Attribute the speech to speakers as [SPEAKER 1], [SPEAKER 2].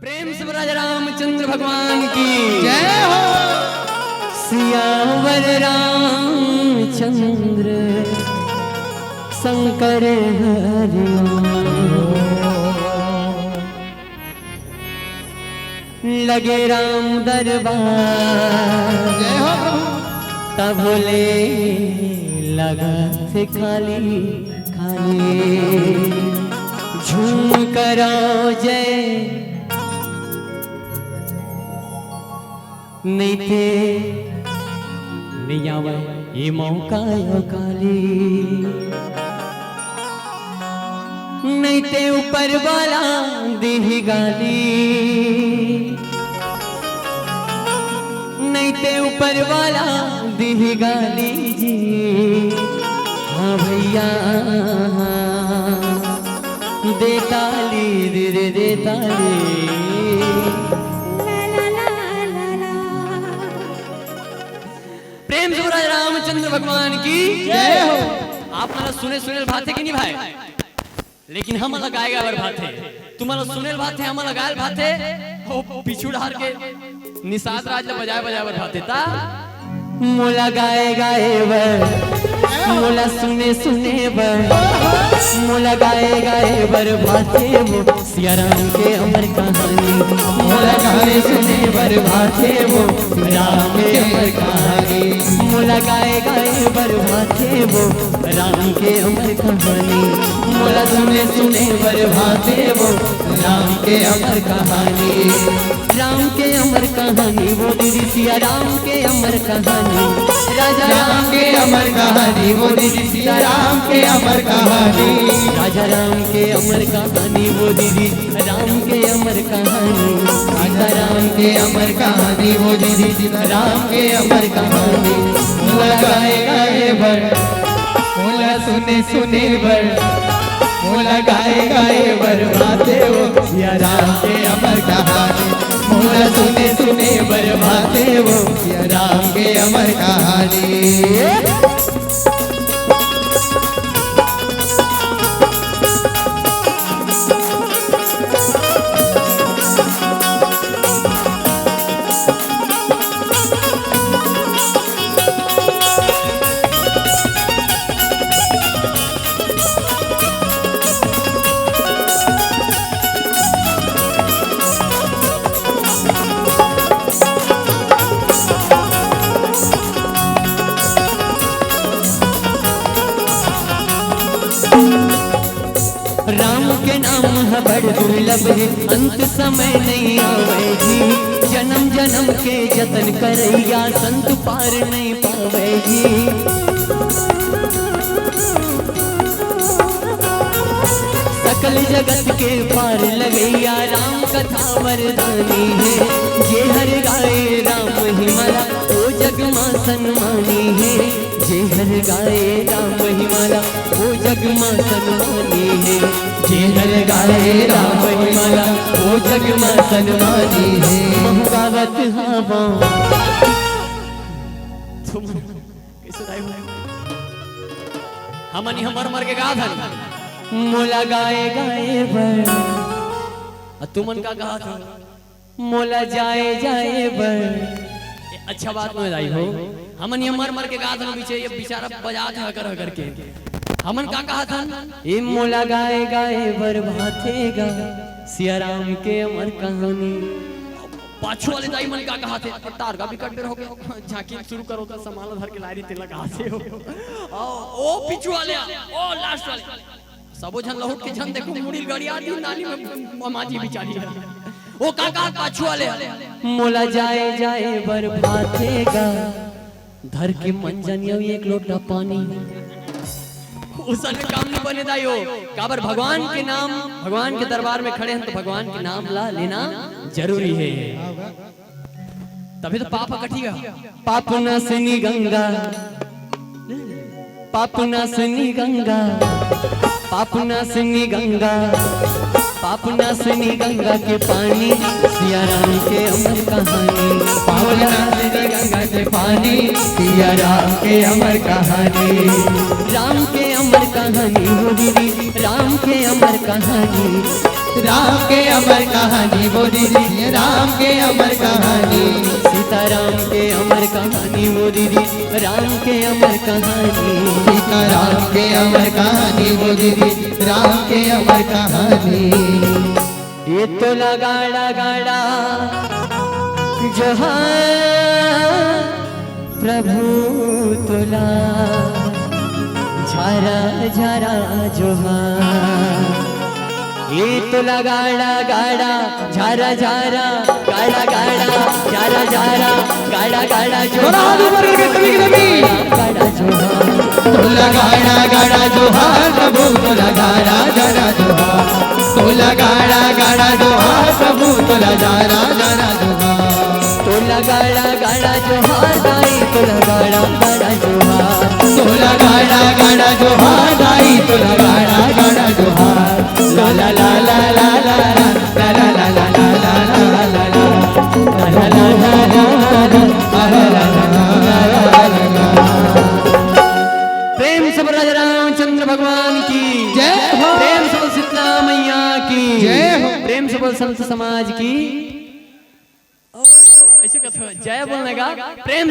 [SPEAKER 1] प्रेम से राजा रामचंद्र भगवान की
[SPEAKER 2] जय हो।
[SPEAKER 1] सियावर रामचंद्र शंकर हरि लगे राम दरबार
[SPEAKER 2] जय हो
[SPEAKER 1] तब बोले लगा से खाली खाली झूम करो जय नहीं थे नहीं आवे ये मौका यो काली नहीं थे ऊपर वाला दी गाली नहीं थे ऊपर वाला दी गाली जी हाँ भैया दे ताली दे ताली प्रेम से राजा रामचंद्र भगवान की
[SPEAKER 2] जय हो।
[SPEAKER 1] आप मला सुने भाते की नहीं भाई, लेकिन हम अलग गाएगा बर भाते तुम्हाला सुनेल भाते हम अलग गायल भाते हो पिछू ढार के निषाद राज ला बजाए बर भाते ता मोला गाए बर मोला सुने बर मोला गाए बर भाते वो सिया राम के अमर कहानी मोला गाए सुने बर भाते वो राम के अमर कहानी मोला गाए बर भाते वो राम के अमर कहानी मोला सुने बर भाते वो राम के अमर कहानी राम के अमर कहानी वो दीदी सिया राम के अमर कहानी राजा
[SPEAKER 2] राम के अमर कहानी वो दीदी सिया राम के अमर कहानी
[SPEAKER 1] राजा राम के अमर कहानी वो दीदी राम के अमर कहानी
[SPEAKER 2] राजा राम के अमर कहानी वो दीदी सीता राम के अमर कहानी मोला गाए बर मोला सुने बर मोला गाए बर भाते वो सिया राम के अमर कहानी मोला सुने बर भाते वो सिया राम के अमर कहानी
[SPEAKER 1] राम के नाम है बड़ दुर्लभ है अंत समय नहीं आवेगी जन्म जन्म के जतन करैया संत पार नहीं पावेगी सकल जगत के पार लगैया राम कथा वरदानी है जे हर गाए राम हिमाला ओ जग मां सन्मानी है जे हर गाए राम हिमाला ओ जग मां सन्मानी है जे हर गाए राम हिमाला ओ जग मां सन्मानी है महगावत हवा तुम कैसे राय हमनी हमर मर के गा धन मोला गाए बर तुमन का कहा था मोला जाए बर अच्छा बात में आई हो हमन ये मर के गा धन पीछे ये बेचारा बजा था करके हमन का कहा था ये मोला गाए बर भातेगा सिया राम के अमर कहानी पाछू वाले दाई मन का कहा थे तार का भी कट हो गया झांकी शुरू करो तो संभाल धर के लारी तेला कहा से हो ओ पिछू वाले ओ लास्ट वाले सबो झन लहुट के झन देखो मुड़ी गाड़ी आती नाली में माजी बिचारी है ओ काका पाछू वाले मोला जाए बर भातेगा धर के मंजनियो एक लोटा पानी उसन काम नहीं बने दाई हो काबर भगवान के नाम भगवान के दरबार में खड़े हैं तो भगवान के नाम ला लेना जरूरी है तभी तो पाप कटेगा पाप नासनी गंगा पाप नासनी गंगा पाप नासनी गंगा पाप नासनी गंगा के पानी सिया राम के अमर कहानी
[SPEAKER 2] पाप नासनी गंगा के पानी सिया राम के अमर कहानी
[SPEAKER 1] राम के अमर कहानी हो दीदी राम के अमर कहानी
[SPEAKER 2] राम के अमर कहानी वो दीदी राम के अमर कहानी
[SPEAKER 1] सीताराम के अमर कहानी वो दीदी राम के अमर कहानी
[SPEAKER 2] सीता राम के अमर कहानी वो दीदी राम के अमर कहानी
[SPEAKER 1] ये तो लगाड़ा गाड़ा जहाँ प्रभु तुला झारा झारा जोहार ये तो लगाड़ा गाड़ा झारा झारा गाड़ा गाड़ा झारा झारा गाड़ा गाड़ा जोहार गाड़ा जोहार
[SPEAKER 2] तोला गाड़ा गाड़ा जोहार प्रभु तोला गाड़ा गाड़ा जोहार तोला गाड़ा गाड़ा जोहार प्रभु तोला गाड़ा गाड़ा जोहार
[SPEAKER 1] तोला गाड़ा गाड़ा जोहार दाई तोला गाड़ा गाड़ा जोहार
[SPEAKER 2] तोला गाड़ा गाड़ा जोहार दाई तोला गाड़ा गाड़ा जोहार ला ला ला ला ला ला ला ला ला ला ला ला ला ला ला
[SPEAKER 1] प्रेम से राजा रामचंद्र भगवान की
[SPEAKER 2] जय हो।
[SPEAKER 1] प्रेम से शीतला मैया की
[SPEAKER 2] जय हो।
[SPEAKER 1] प्रेम से संत समाज की ऐसे कथो जय बोलने का प्रेम